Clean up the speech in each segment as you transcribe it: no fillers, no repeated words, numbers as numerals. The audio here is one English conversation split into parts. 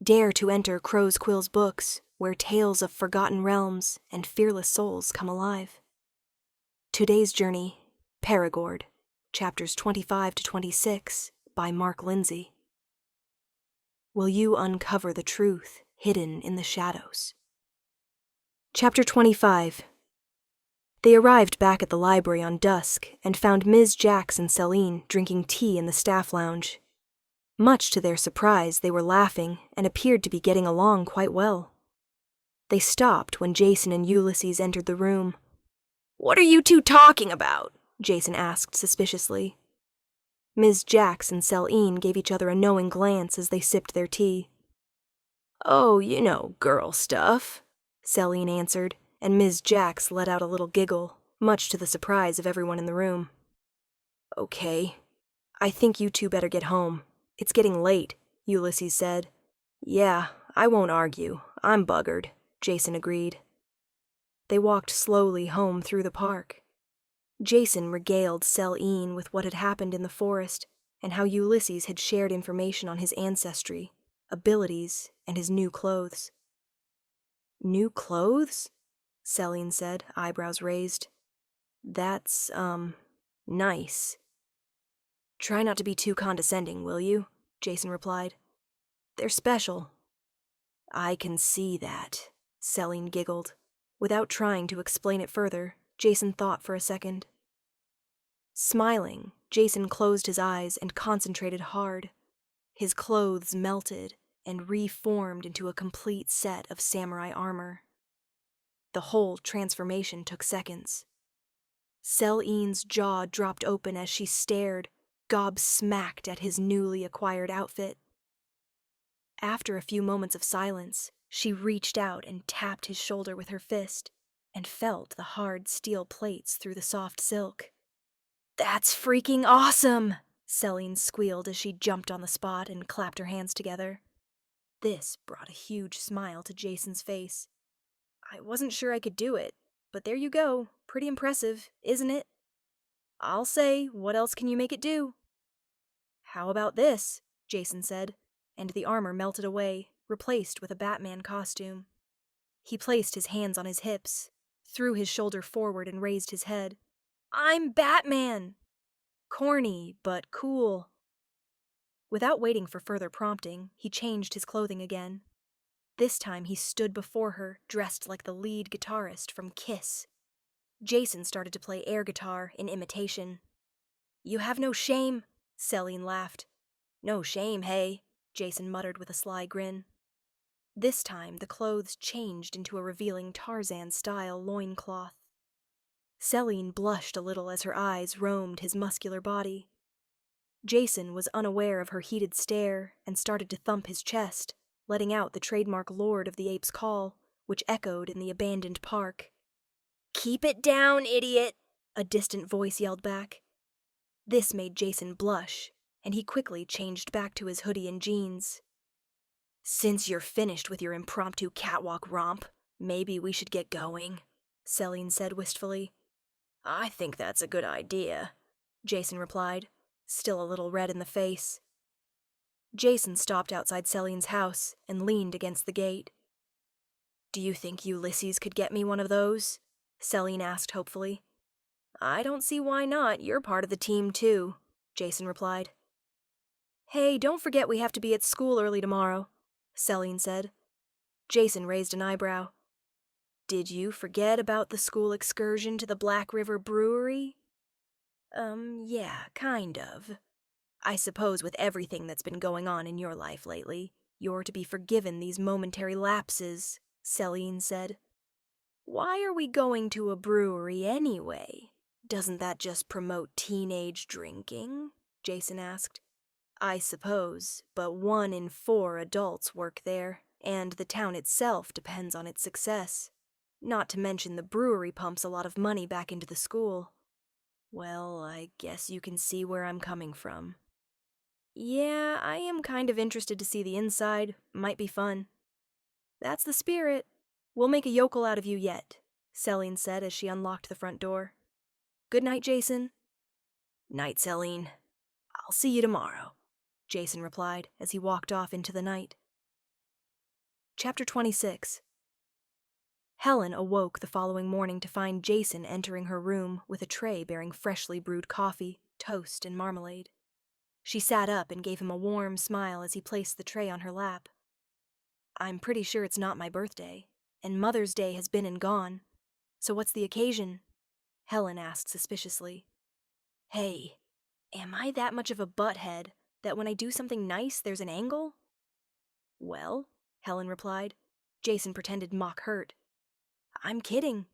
Dare to enter Crow's Quill's books, where tales of forgotten realms and fearless souls come alive. Today's journey, Perigord, chapters 25 to 26, by Mark Lindsay. Will you uncover the truth hidden in the shadows? Chapter 25. They arrived back at the library on dusk and found Ms. Jax and Selene drinking tea in the staff lounge. Much to their surprise, they were laughing and appeared to be getting along quite well. They stopped when Jason and Ulysses entered the room. "What are you two talking about?" Jason asked suspiciously. Ms. Jax and Selene gave each other a knowing glance as they sipped their tea. "Oh, girl stuff," Selene answered, and Ms. Jax let out a little giggle, much to the surprise of everyone in the room. "Okay, I think you two better get home. It's getting late," Ulysses said. "Yeah, I won't argue. I'm buggered," Jason agreed. They walked slowly home through the park. Jason regaled Selene with what had happened in the forest and how Ulysses had shared information on his ancestry, abilities, and his new clothes. "New clothes?" Selene said, eyebrows raised. "That's, nice." "Try not to be too condescending, will you?" Jason replied. "They're special." "I can see that," Selene giggled. Without trying to explain it further, Jason thought for a second. Smiling, Jason closed his eyes and concentrated hard. His clothes melted and reformed into a complete set of samurai armor. The whole transformation took seconds. Selene's jaw dropped open as she stared, gobsmacked at his newly acquired outfit. After a few moments of silence, she reached out and tapped his shoulder with her fist, and felt the hard steel plates through the soft silk. "That's freaking awesome!" Selene squealed as she jumped on the spot and clapped her hands together. This brought a huge smile to Jason's face. "I wasn't sure I could do it, but there you go. Pretty impressive, isn't it?" "I'll say, what else can you make it do?" "How about this?" Jason said, and the armor melted away, replaced with a Batman costume. He placed his hands on his hips, threw his shoulder forward and raised his head. "I'm Batman!" Corny, but cool. Without waiting for further prompting, he changed his clothing again. This time he stood before her, dressed like the lead guitarist from Kiss. Jason started to play air guitar in imitation. "You have no shame," Selene laughed. "No shame, hey?" Jason muttered with a sly grin. This time the clothes changed into a revealing Tarzan-style loincloth. Selene blushed a little as her eyes roamed his muscular body. Jason was unaware of her heated stare and started to thump his chest, letting out the trademark Lord of the Apes call, which echoed in the abandoned park. "Keep it down, idiot!" a distant voice yelled back. This made Jason blush, and he quickly changed back to his hoodie and jeans. "Since you're finished with your impromptu catwalk romp, maybe we should get going," Selene said wistfully. "I think that's a good idea," Jason replied, still a little red in the face. Jason stopped outside Selene's house and leaned against the gate. "Do you think Ulysses could get me one of those?" Selene asked hopefully. "I don't see why not. You're part of the team, too," Jason replied. "Hey, don't forget we have to be at school early tomorrow," Selene said. Jason raised an eyebrow. "Did you forget about the school excursion to the Black River Brewery?" Yeah, kind of. I suppose with everything that's been going on in your life lately, you're to be forgiven these momentary lapses," Selene said. "Why are we going to a brewery anyway? Doesn't that just promote teenage drinking?" Jason asked. "I suppose, but 1 in 4 adults work there, and the town itself depends on its success. Not to mention the brewery pumps a lot of money back into the school." "Well, I guess you can see where I'm coming from." "Yeah, I am kind of interested to see the inside. Might be fun." "That's the spirit. We'll make a yokel out of you yet," Selene said as she unlocked the front door. "Good night, Jason." "Night, Selene. I'll see you tomorrow," Jason replied as he walked off into the night. Chapter 26. Helen awoke the following morning to find Jason entering her room with a tray bearing freshly brewed coffee, toast, and marmalade. She sat up and gave him a warm smile as he placed the tray on her lap. "I'm pretty sure it's not my birthday, and Mother's Day has been and gone. So what's the occasion?" Helen asked suspiciously. "Hey, am I that much of a butthead that when I do something nice there's an angle?" "Well," Helen replied. Jason pretended mock hurt. "I'm kidding.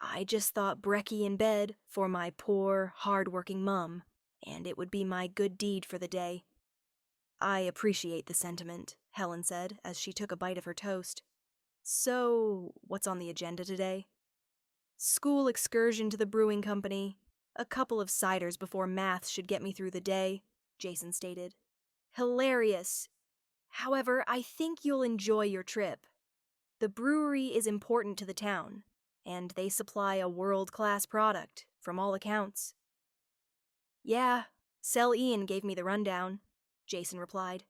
I just thought brekkie in bed for my poor, hard-working mum, and it would be my good deed for the day." "I appreciate the sentiment," Helen said as she took a bite of her toast. "So, what's on the agenda today?" "School excursion to the brewing company. A couple of ciders before math should get me through the day," Jason stated. "Hilarious. However, I think you'll enjoy your trip. The brewery is important to the town, and they supply a world-class product, from all accounts." "Yeah, Selene gave me the rundown," Jason replied.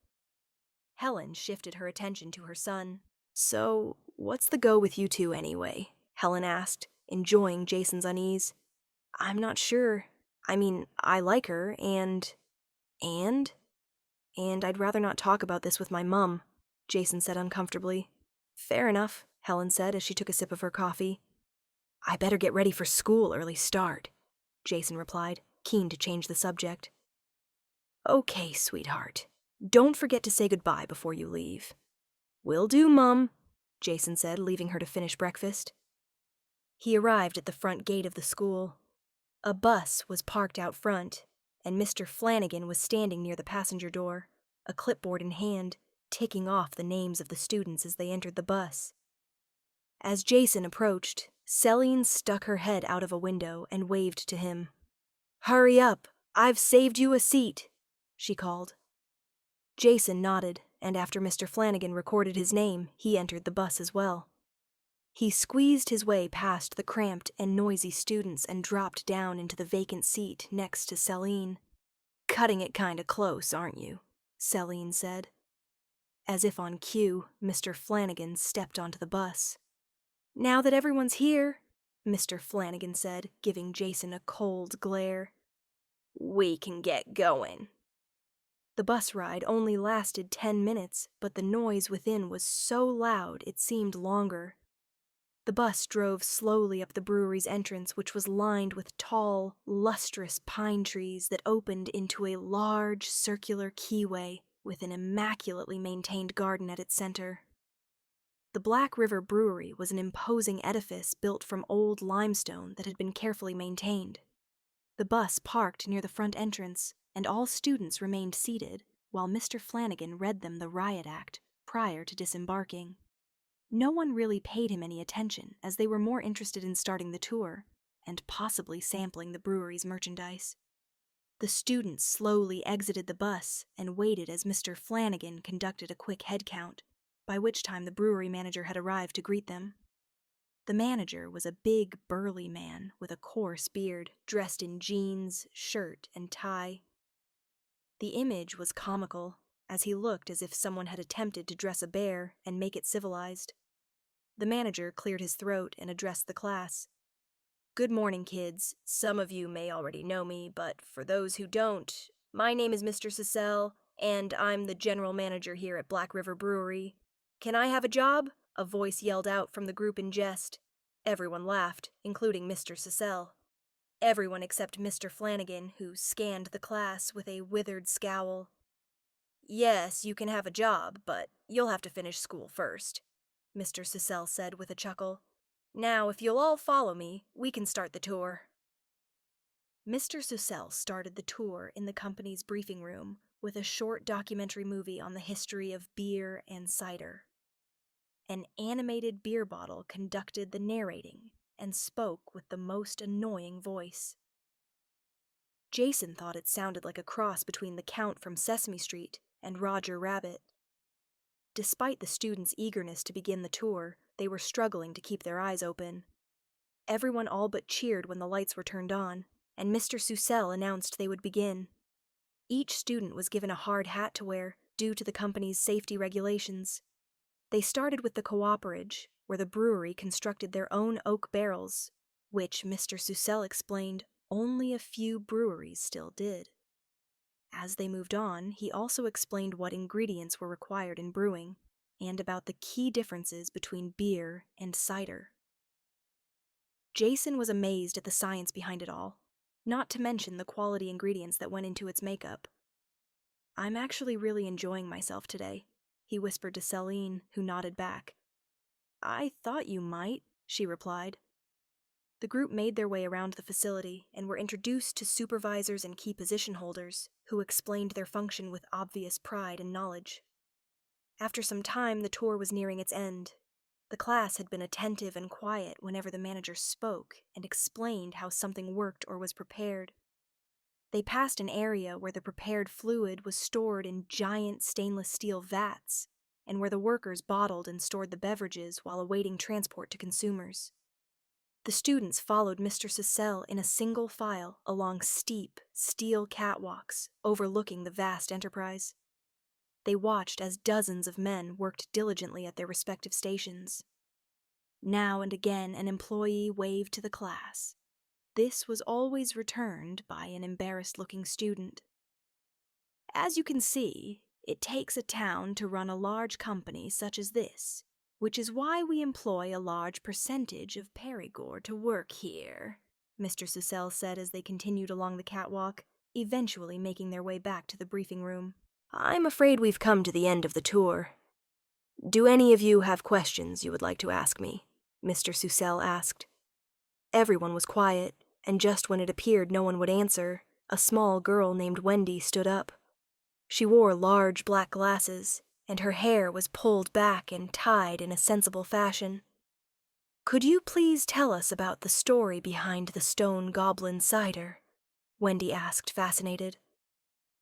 Helen shifted her attention to her son. "So, what's the go with you two anyway?" Helen asked, enjoying Jason's unease. "I'm not sure. I mean, I like her, and I'd rather not talk about this with my mum," Jason said uncomfortably. "Fair enough," Helen said as she took a sip of her coffee. "I better get ready for school early start," Jason replied, keen to change the subject. "Okay, sweetheart. Don't forget to say goodbye before you leave." "Will do, Mum," Jason said, leaving her to finish breakfast. He arrived at the front gate of the school. A bus was parked out front, and Mr. Flanagan was standing near the passenger door, a clipboard in hand, ticking off the names of the students as they entered the bus. As Jason approached, Selene stuck her head out of a window and waved to him. "Hurry up! I've saved you a seat," she called. Jason nodded, and after Mr. Flanagan recorded his name, he entered the bus as well. He squeezed his way past the cramped and noisy students and dropped down into the vacant seat next to Selene. "Cutting it kinda close, aren't you?" Selene said. As if on cue, Mr. Flanagan stepped onto the bus. "Now that everyone's here," Mr. Flanagan said, giving Jason a cold glare, "we can get going." The bus ride only lasted 10 minutes, but the noise within was so loud it seemed longer. The bus drove slowly up the brewery's entrance, which was lined with tall, lustrous pine trees that opened into a large, circular keyway with an immaculately maintained garden at its center. The Black River Brewery was an imposing edifice built from old limestone that had been carefully maintained. The bus parked near the front entrance, and all students remained seated while Mr. Flanagan read them the riot act prior to disembarking. No one really paid him any attention, as they were more interested in starting the tour and possibly sampling the brewery's merchandise. The students slowly exited the bus and waited as Mr. Flanagan conducted a quick head count, by which time the brewery manager had arrived to greet them. The manager was a big, burly man with a coarse beard, dressed in jeans, shirt, and tie. The image was comical, as he looked as if someone had attempted to dress a bear and make it civilized. The manager cleared his throat and addressed the class. "Good morning, kids. Some of you may already know me, but for those who don't, my name is Mr. Cecil, and I'm the general manager here at Black River Brewery. Can I have a job?" a voice yelled out from the group in jest. Everyone laughed, including Mr. Cecil. Everyone except Mr. Flanagan, who scanned the class with a withered scowl. "Yes, you can have a job, but you'll have to finish school first," Mr. Cecil said with a chuckle. "Now, if you'll all follow me, we can start the tour." Mr. Cecil started the tour in the company's briefing room with a short documentary movie on the history of beer and cider. An animated beer bottle conducted the narrating and spoke with the most annoying voice. Jason thought it sounded like a cross between the Count from Sesame Street and Roger Rabbit. Despite the students' eagerness to begin the tour, they were struggling to keep their eyes open. Everyone all but cheered when the lights were turned on, and Mr. Cecil announced they would begin. Each student was given a hard hat to wear, due to the company's safety regulations. They started with the cooperage, where the brewery constructed their own oak barrels, which Mr. Susel explained only a few breweries still did. As they moved on, he also explained what ingredients were required in brewing, and about the key differences between beer and cider. Jason was amazed at the science behind it all, not to mention the quality ingredients that went into its makeup. "I'm actually really enjoying myself today," he whispered to Selene, who nodded back. "I thought you might," she replied. The group made their way around the facility and were introduced to supervisors and key position holders, who explained their function with obvious pride and knowledge. After some time, the tour was nearing its end. The class had been attentive and quiet whenever the manager spoke and explained how something worked or was prepared. They passed an area where the prepared fluid was stored in giant stainless steel vats, and where the workers bottled and stored the beverages while awaiting transport to consumers. The students followed Mr. Susel in a single file along steep, steel catwalks overlooking the vast enterprise. They watched as dozens of men worked diligently at their respective stations. Now and again, an employee waved to the class. This was always returned by an embarrassed-looking student. "As you can see, it takes a town to run a large company such as this, which is why we employ a large percentage of Perigord to work here," Mr. Susel said as they continued along the catwalk, eventually making their way back to the briefing room. "I'm afraid we've come to the end of the tour. Do any of you have questions you would like to ask me?" Mr. Susel asked. Everyone was quiet, and just when it appeared no one would answer, a small girl named Wendy stood up. She wore large black glasses, and her hair was pulled back and tied in a sensible fashion. "Could you please tell us about the story behind the stone goblin cider?" Wendy asked, fascinated.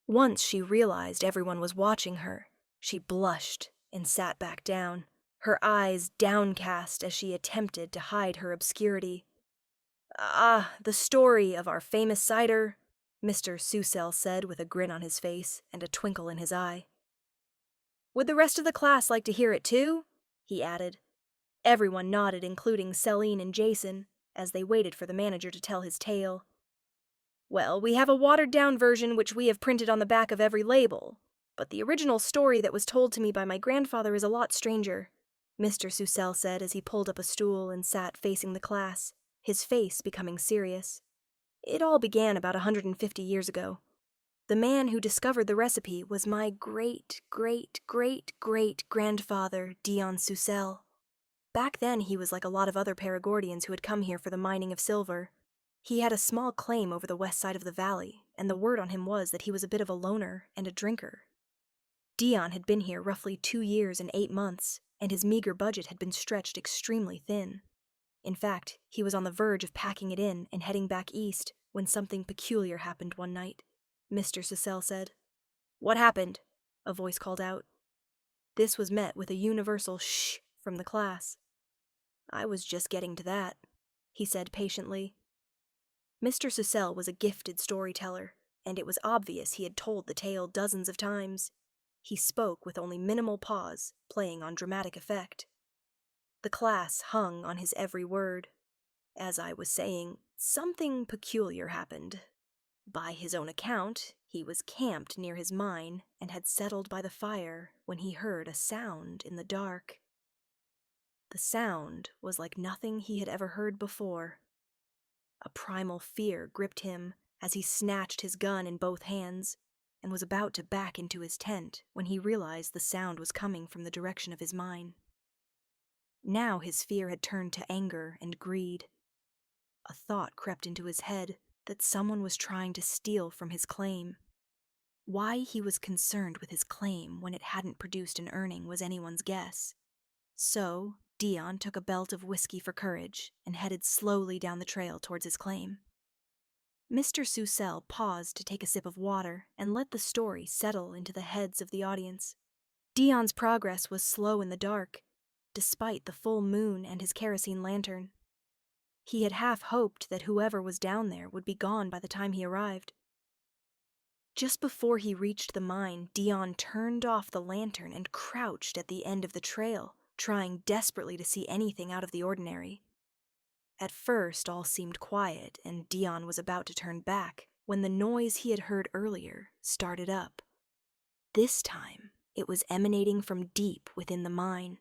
Once she realized everyone was watching her, she blushed and sat back down, her eyes downcast as she attempted to hide her obscurity. The story of our famous cider," Mr. Susel said with a grin on his face and a twinkle in his eye. "Would the rest of the class like to hear it too?" he added. Everyone nodded, including Selene and Jason, as they waited for the manager to tell his tale. "Well, we have a watered-down version which we have printed on the back of every label, but the original story that was told to me by my grandfather is a lot stranger," Mr. Susel said as he pulled up a stool and sat facing the class, his face becoming serious. "It all began about 150 years ago. The man who discovered the recipe was my great-great-great-great-grandfather, Dion Susel. Back then he was like a lot of other Perigordians who had come here for the mining of silver. He had a small claim over the west side of the valley, and the word on him was that he was a bit of a loner and a drinker. Dion had been here roughly 2 years and 8 months, and his meager budget had been stretched extremely thin. In fact, he was on the verge of packing it in and heading back east when something peculiar happened one night," Mr. Susel said. "What happened?" a voice called out. This was met with a universal shh from the class. "I was just getting to that," he said patiently. Mr. Susel was a gifted storyteller, and it was obvious he had told the tale dozens of times. He spoke with only minimal pause, playing on dramatic effect. The class hung on his every word. As I was saying, something peculiar happened. By his own account, he was camped near his mine and had settled by the fire when he heard a sound in the dark. The sound was like nothing he had ever heard before. A primal fear gripped him as he snatched his gun in both hands and was about to back into his tent when he realized the sound was coming from the direction of his mine. Now his fear had turned to anger and greed. A thought crept into his head that someone was trying to steal from his claim. Why he was concerned with his claim when it hadn't produced an earning was anyone's guess. So, Dion took a belt of whiskey for courage and headed slowly down the trail towards his claim. Mr. Susel paused to take a sip of water and let the story settle into the heads of the audience. Dion's progress was slow in the dark, despite the full moon and his kerosene lantern. He had half hoped that whoever was down there would be gone by the time he arrived. Just before he reached the mine, Dion turned off the lantern and crouched at the end of the trail, trying desperately to see anything out of the ordinary. At first, all seemed quiet, and Dion was about to turn back when the noise he had heard earlier started up. This time, it was emanating from deep within the mine.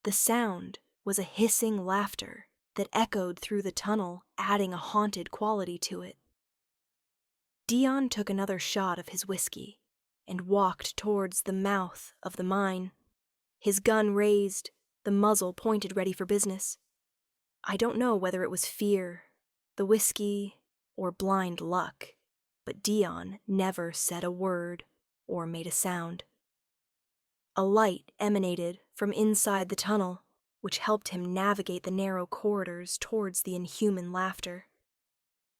The sound was a hissing laughter that echoed through the tunnel, adding a haunted quality to it. Dion took another shot of his whiskey and walked towards the mouth of the mine, his gun raised, the muzzle pointed ready for business. I don't know whether it was fear, the whiskey, or blind luck, but Dion never said a word or made a sound. A light emanated from inside the tunnel, which helped him navigate the narrow corridors towards the inhuman laughter.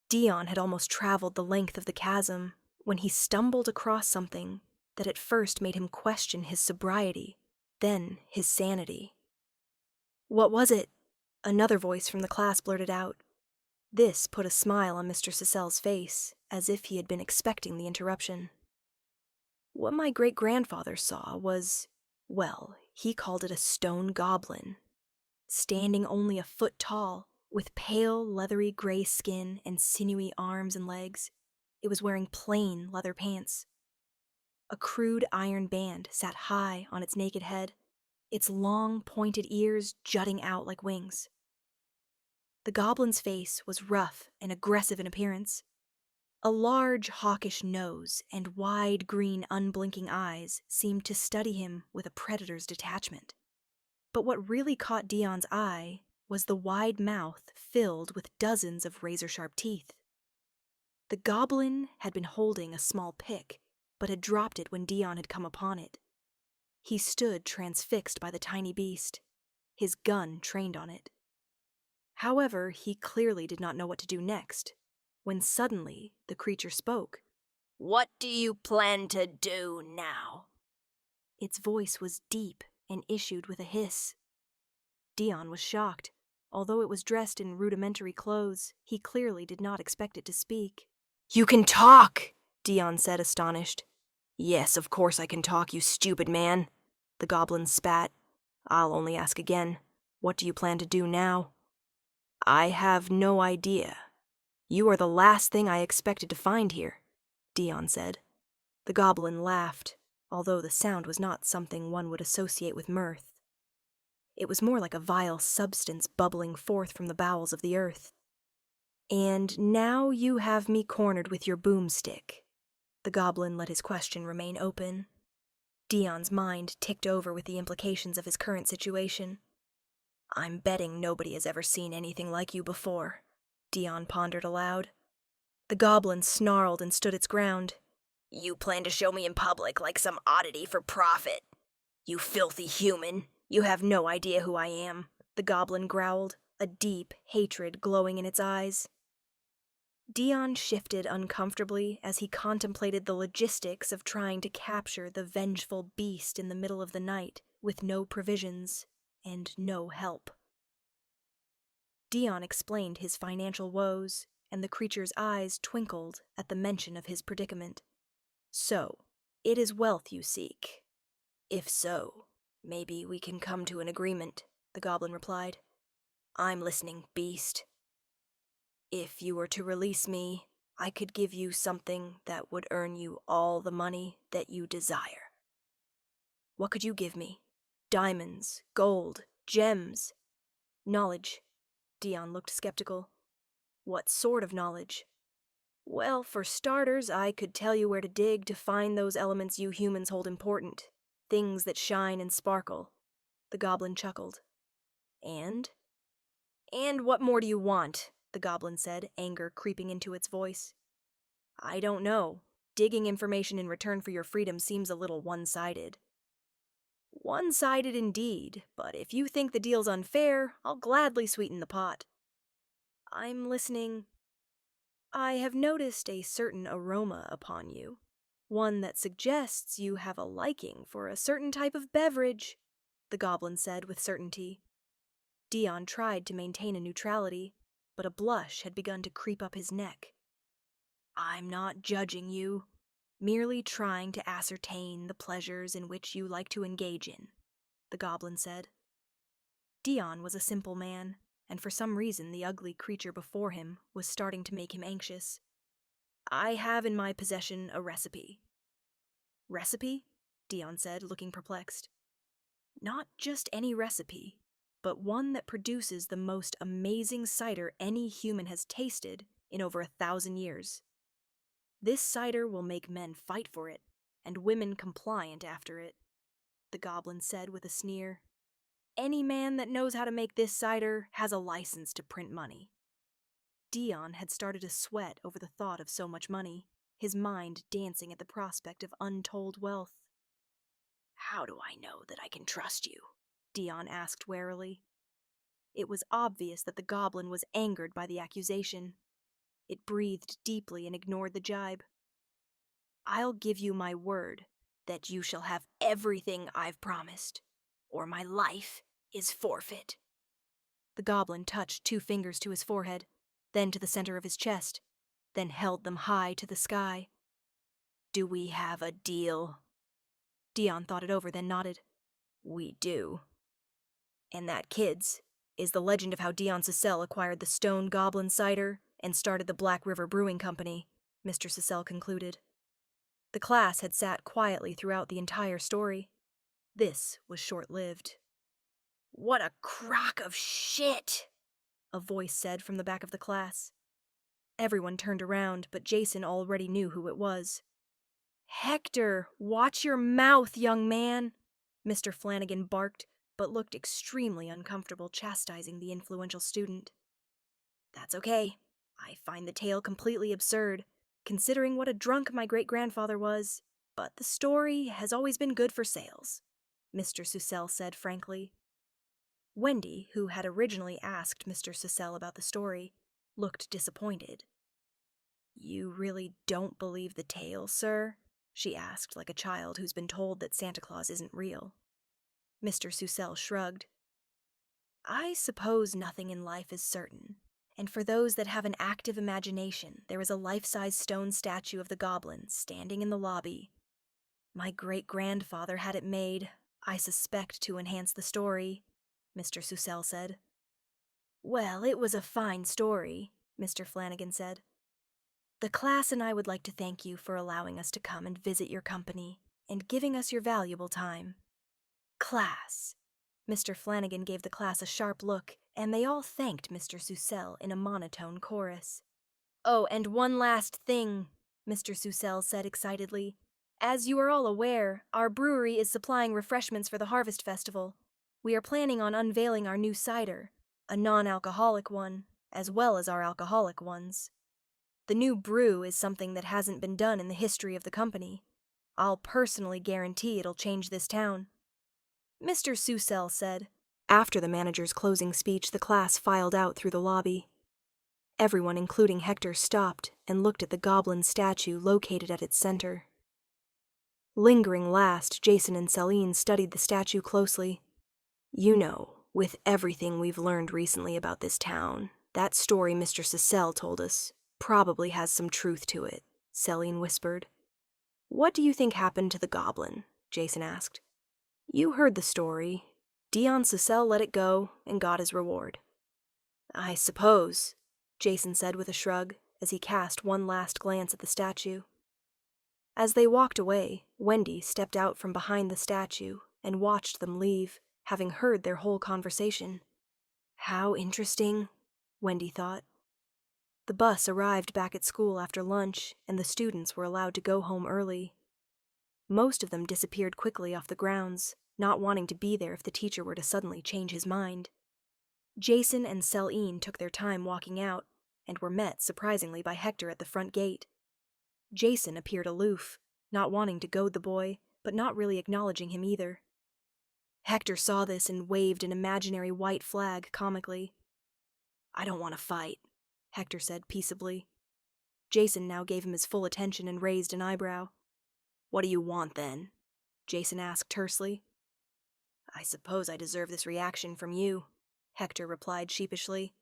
Dion had almost traveled the length of the chasm when he stumbled across something that at first made him question his sobriety, then his sanity. "What was it?" Another voice from the class blurted out. This put a smile on Mr. Cecil's face, as if he had been expecting the interruption. What my great-grandfather saw was, well, he called it a stone goblin, standing only a foot tall, with pale, leathery gray skin and sinewy arms and legs. It was wearing plain leather pants. A crude iron band sat high on its naked head, its long, pointed ears jutting out like wings. The goblin's face was rough and aggressive in appearance. A large, hawkish nose and wide, green, unblinking eyes seemed to study him with a predator's detachment. But what really caught Dion's eye was the wide mouth filled with dozens of razor-sharp teeth. The goblin had been holding a small pick, but had dropped it when Dion had come upon it. He stood transfixed by the tiny beast, his gun trained on it. However, he clearly did not know what to do next, when suddenly the creature spoke. "What do you plan to do now?" Its voice was deep and issued with a hiss. Dion was shocked. Although it was dressed in rudimentary clothes, he clearly did not expect it to speak. "You can talk!" Dion said, astonished. "Yes, of course I can talk, you stupid man." The goblin spat. "I'll only ask again. What do you plan to do now?" "I have no idea. You are the last thing I expected to find here," Dion said. The goblin laughed, although the sound was not something one would associate with mirth. It was more like a vile substance bubbling forth from the bowels of the earth. "And now you have me cornered with your boomstick." The goblin let his question remain open. Dion's mind ticked over with the implications of his current situation. "I'm betting nobody has ever seen anything like you before," Dion pondered aloud. The goblin snarled and stood its ground. "You plan to show me in public like some oddity for profit? You filthy human! You have no idea who I am," the goblin growled, a deep hatred glowing in its eyes. Dion shifted uncomfortably as he contemplated the logistics of trying to capture the vengeful beast in the middle of the night with no provisions and no help. Dion explained his financial woes, and the creature's eyes twinkled at the mention of his predicament. "So, it is wealth you seek. If so, maybe we can come to an agreement," the goblin replied. "I'm listening, beast." "If you were to release me, I could give you something that would earn you all the money that you desire." "What could you give me? Diamonds, gold, gems?" "Knowledge." Dion looked skeptical. "What sort of knowledge?" "Well, for starters, I could tell you where to dig to find those elements you humans hold important. Things that shine and sparkle." The goblin chuckled. "And?" "And what more do you want?" the goblin said, anger creeping into its voice. "I don't know. Digging information in return for your freedom seems a little one-sided." "One-sided indeed, but if you think the deal's unfair, I'll gladly sweeten the pot." "I'm listening." "I have noticed a certain aroma upon you, one that suggests you have a liking for a certain type of beverage," the goblin said with certainty. Dion tried to maintain a neutrality, but a blush had begun to creep up his neck. "I'm not judging you," Merely trying to ascertain the pleasures in which you like to engage in, the goblin said. Dion was a simple man, and for some reason the ugly creature before him was starting to make him anxious. I have in my possession a recipe. Recipe? Dion said, looking perplexed. Not just any recipe, but one that produces the most amazing cider any human has tasted in over 1,000 years. This cider will make men fight for it, and women compliant after it, the goblin said with a sneer. Any man that knows how to make this cider has a license to print money. Dion had started to sweat over the thought of so much money, his mind dancing at the prospect of untold wealth. How do I know that I can trust you? Dion asked warily. It was obvious that the goblin was angered by the accusation. It breathed deeply and ignored the jibe. I'll give you my word that you shall have everything I've promised, or my life is forfeit. The goblin touched 2 fingers to his forehead, then to the center of his chest, then held them high to the sky. Do we have a deal? Dion thought it over, then nodded. We do. And that, kids, is the legend of how Dion Cecil acquired the Stone Goblin cider and started the Black River Brewing Company, Mr. Cecil concluded. The class had sat quietly throughout the entire story. This was short-lived. What a crock of shit! A voice said from the back of the class. Everyone turned around, but Jason already knew who it was. Hector, watch your mouth, young man! Mr. Flanagan barked, but looked extremely uncomfortable chastising the influential student. That's okay. I find the tale completely absurd, considering what a drunk my great-grandfather was, but the story has always been good for sales, Mr. Cecil said frankly. Wendy, who had originally asked Mr. Cecil about the story, looked disappointed. You really don't believe the tale, sir? She asked like a child who's been told that Santa Claus isn't real. Mr. Cecil shrugged. I suppose nothing in life is certain, and for those that have an active imagination, there is a life-size stone statue of the goblin standing in the lobby. My great-grandfather had it made, I suspect to enhance the story, Mr. Cecil said. Well, it was a fine story, Mr. Flanagan said. The class and I would like to thank you for allowing us to come and visit your company and giving us your valuable time. Class. Mr. Flanagan gave the class a sharp look, and they all thanked Mr. Cecil in a monotone chorus. Oh, and one last thing, Mr. Cecil said excitedly. As you are all aware, our brewery is supplying refreshments for the Harvest Festival. We are planning on unveiling our new cider, a non-alcoholic one, as well as our alcoholic ones. The new brew is something that hasn't been done in the history of the company. I'll personally guarantee it'll change this town. Mr. Cecil said. After the manager's closing speech, the class filed out through the lobby. Everyone, including Hector, stopped and looked at the goblin statue located at its center. Lingering last, Jason and Selene studied the statue closely. You know, with everything we've learned recently about this town, that story Mr. Cecil told us probably has some truth to it, Selene whispered. What do you think happened to the goblin? Jason asked. You heard the story. Dion Cecil let it go and got his reward. I suppose, Jason said with a shrug as he cast one last glance at the statue. As they walked away, Wendy stepped out from behind the statue and watched them leave, having heard their whole conversation. How interesting, Wendy thought. The bus arrived back at school after lunch, and the students were allowed to go home early. Most of them disappeared quickly off the grounds, not wanting to be there if the teacher were to suddenly change his mind. Jason and Selene took their time walking out, and were met surprisingly by Hector at the front gate. Jason appeared aloof, not wanting to goad the boy, but not really acknowledging him either. Hector saw this and waved an imaginary white flag comically. I don't want to fight, Hector said peaceably. Jason now gave him his full attention and raised an eyebrow. What do you want, then? Jason asked tersely. I suppose I deserve this reaction from you, Hector replied sheepishly.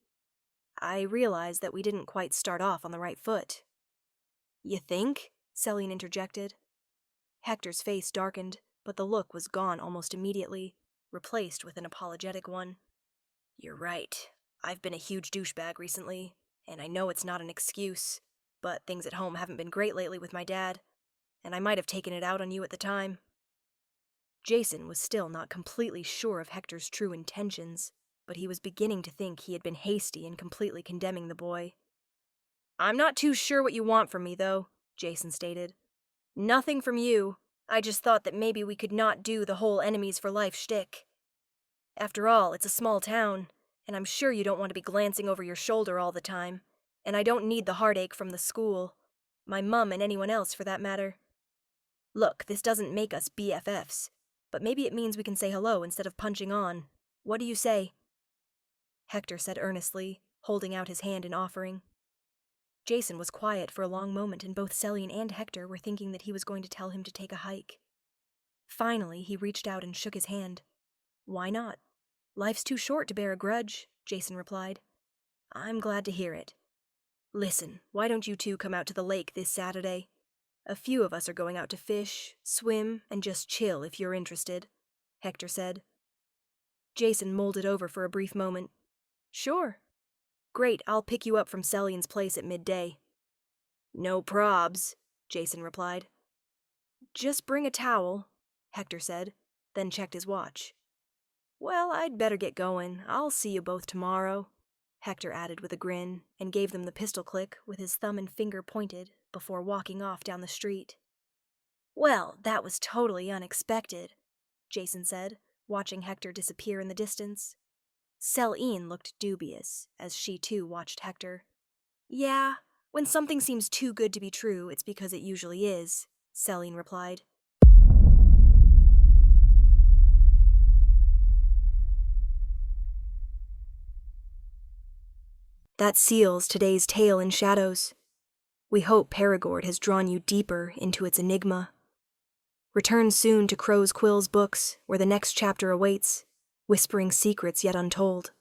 I realize that we didn't quite start off on the right foot. You think? Selene interjected. Hector's face darkened, but the look was gone almost immediately, replaced with an apologetic one. You're right. I've been a huge douchebag recently, and I know it's not an excuse, but things at home haven't been great lately with my dad, and I might have taken it out on you at the time. Jason was still not completely sure of Hector's true intentions, but he was beginning to think he had been hasty in completely condemning the boy. I'm not too sure what you want from me, though, Jason stated. Nothing from you. I just thought that maybe we could not do the whole enemies for life shtick. After all, it's a small town, and I'm sure you don't want to be glancing over your shoulder all the time, and I don't need the heartache from the school. My mum and anyone else, for that matter. Look, this doesn't make us BFFs, but maybe it means we can say hello instead of punching on. What do you say? Hector said earnestly, holding out his hand in offering. Jason was quiet for a long moment, and both Selene and Hector were thinking that he was going to tell him to take a hike. Finally, he reached out and shook his hand. Why not? Life's too short to bear a grudge, Jason replied. I'm glad to hear it. Listen, why don't you two come out to the lake this Saturday? A few of us are going out to fish, swim, and just chill if you're interested, Hector said. Jason mulled it over for a brief moment. Sure. Great, I'll pick you up from Selene's place at midday. No probs, Jason replied. Just bring a towel, Hector said, then checked his watch. Well, I'd better get going. I'll see you both tomorrow, Hector added with a grin, and gave them the pistol click with his thumb and finger pointed before walking off down the street. Well, that was totally unexpected, Jason said, watching Hector disappear in the distance. Selene looked dubious as she too watched Hector. Yeah, when something seems too good to be true, it's because it usually is, Selene replied. That seals today's tale in shadows. We hope Perigord has drawn you deeper into its enigma. Return soon to Crow's Quill's books, where the next chapter awaits, whispering secrets yet untold.